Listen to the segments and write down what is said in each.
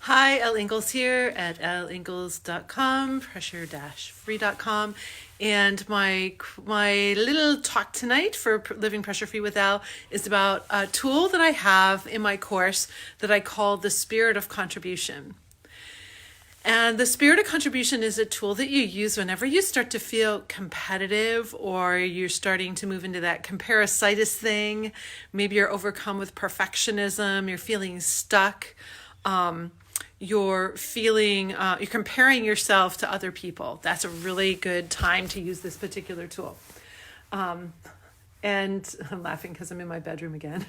Hi, Elle Ingalls here at elleingles.com, pressure-free.com. And my little talk tonight for Living Pressure Free with Elle is about a tool that I have in my course that I call the Spirit of Contribution. And the Spirit of Contribution is a tool that you use whenever you start to feel competitive or you're starting to move into that comparisitis thing. Maybe you're overcome with perfectionism, you're feeling stuck. You're comparing yourself to other people. That's a really good time to use this particular tool. And I'm laughing because I'm in my bedroom again,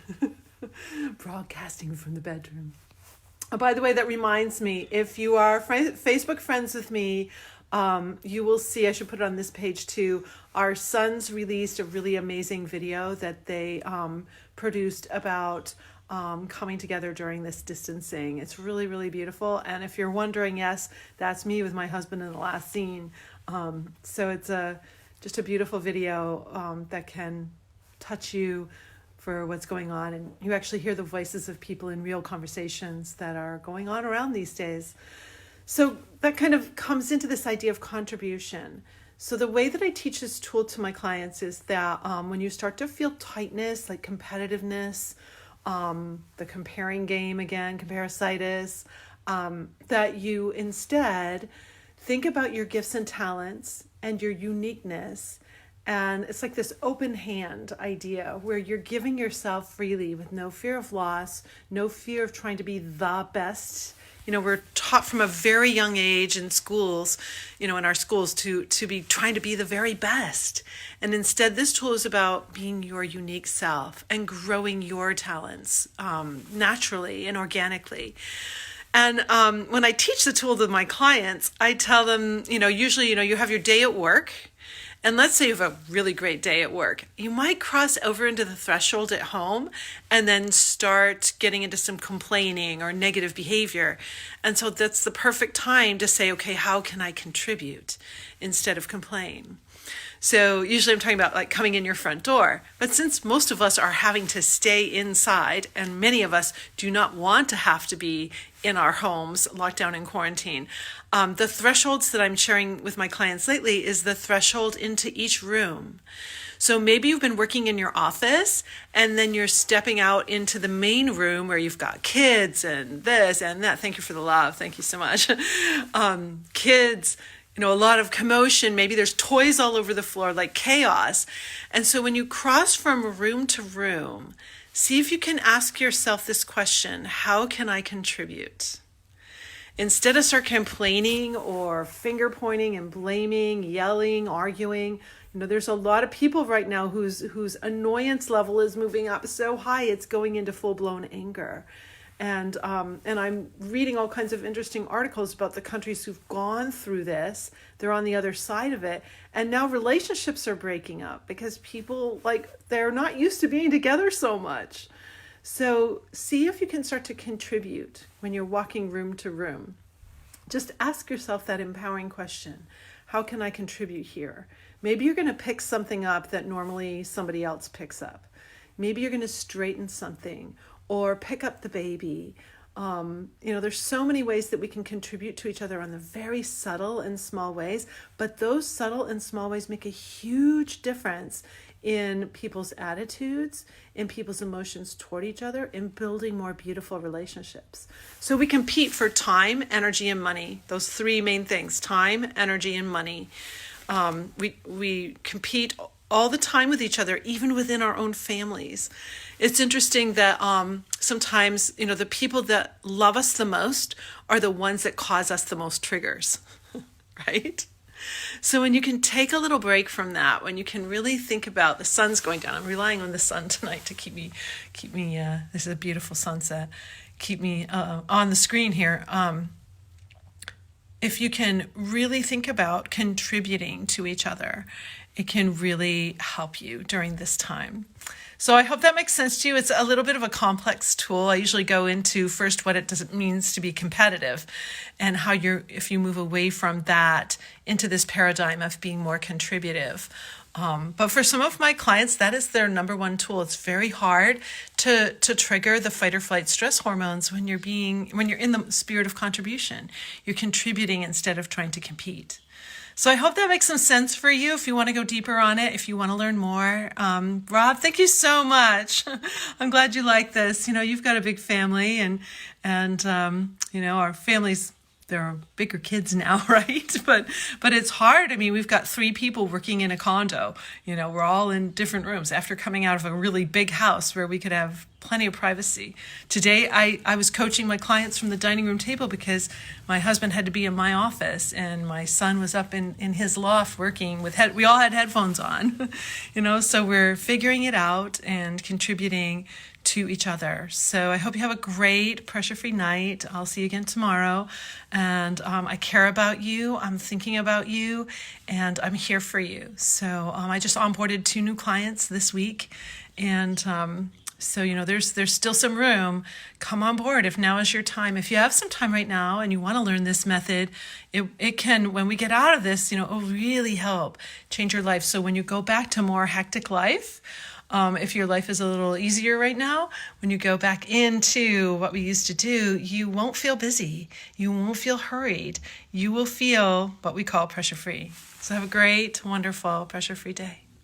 broadcasting from the bedroom. Oh, by the way, that reminds me, if you are Facebook friends with me, you will see, I should put it on this page too, our sons released a really amazing video that they produced about coming together during this distancing. It's really, really beautiful. And if you're wondering, yes, that's me with my husband in the last scene. So it's just a beautiful video that can touch you for what's going on. And you actually hear the voices of people in real conversations that are going on around these days. So that kind of comes into this idea of contribution. So the way that I teach this tool to my clients is that when you start to feel tightness, like competitiveness, the comparing game again, comparisitis, that you instead think about your gifts and talents and your uniqueness. And it's like this open hand idea where you're giving yourself freely with no fear of loss, no fear of trying to be the best. You know, we're taught from a very young age in schools, in our schools to be trying to be the very best. And instead, this tool is about being your unique self and growing your talents naturally and organically. And when I teach the tool to my clients, I tell them, usually, you have your day at work. And let's say you have a really great day at work. You might cross over into the threshold at home and then start getting into some complaining or negative behavior. And so that's the perfect time to say, okay, how can I contribute instead of complain? So usually I'm talking about like coming in your front door. But since most of us are having to stay inside, and many of us do not want to have to be in our homes, locked down in quarantine, the thresholds that I'm sharing with my clients lately is the threshold into each room. So maybe you've been working in your office and then you're stepping out into the main room where you've got kids and this and that. Thank you for the love. Thank you so much. Kids, a lot of commotion. Maybe there's toys all over the floor, like chaos. And so when you cross from room to room, see if you can ask yourself this question: how can I contribute? Instead of start complaining or finger pointing and blaming, yelling, arguing. There's a lot of people right now whose annoyance level is moving up so high it's going into full-blown anger. And I'm reading all kinds of interesting articles about the countries who've gone through this. They're on the other side of it. And now relationships are breaking up because people, they're not used to being together so much. So see if you can start to contribute when you're walking room to room. Just ask yourself that empowering question. How can I contribute here? Maybe you're going to pick something up that normally somebody else picks up. Maybe you're going to straighten something or pick up the baby. There's so many ways that we can contribute to each other on the very subtle and small ways, but those subtle and small ways make a huge difference in people's attitudes, in people's emotions toward each other, in building more beautiful relationships. So we compete for time, energy, and money. Those three main things: time, energy, and money. We compete all the time with each other, even within our own families. It's interesting that sometimes, the people that love us the most are the ones that cause us the most triggers, right? So when you can take a little break from that, when you can really think about the sun's going down, I'm relying on the sun tonight to keep me, this is a beautiful sunset, keep me on the screen here. If you can really think about contributing to each other, it can really help you during this time. So I hope that makes sense to you. It's a little bit of a complex tool. I usually go into first what it means to be competitive and how if you move away from that into this paradigm of being more contributive. But for some of my clients, that is their number one tool. It's very hard to trigger the fight or flight stress hormones when you're in the spirit of contribution. You're contributing instead of trying to compete. So I hope that makes some sense for you if you want to go deeper on it, if you want to learn more. Rob, thank you so much. I'm glad you like this. You've got a big family and our families, they're bigger kids now, right? But it's hard. I mean, we've got 3 people working in a condo. We're all in different rooms after coming out of a really big house where we could have plenty of privacy. Today, I was coaching my clients from the dining room table because my husband had to be in my office and my son was up in his loft working with we all had headphones on, so we're figuring it out and contributing to each other. So I hope you have a great pressure-free night. I'll see you again tomorrow. And I care about you. I'm thinking about you. And I'm here for you. So I just onboarded 2 new clients this week. And so, there's still some room. Come on board if now is your time. If you have some time right now and you want to learn this method, it can, when we get out of this, it'll really help change your life. So when you go back to more hectic life, if your life is a little easier right now, when you go back into what we used to do, you won't feel busy. You won't feel hurried. You will feel what we call pressure-free. So have a great, wonderful, pressure-free day.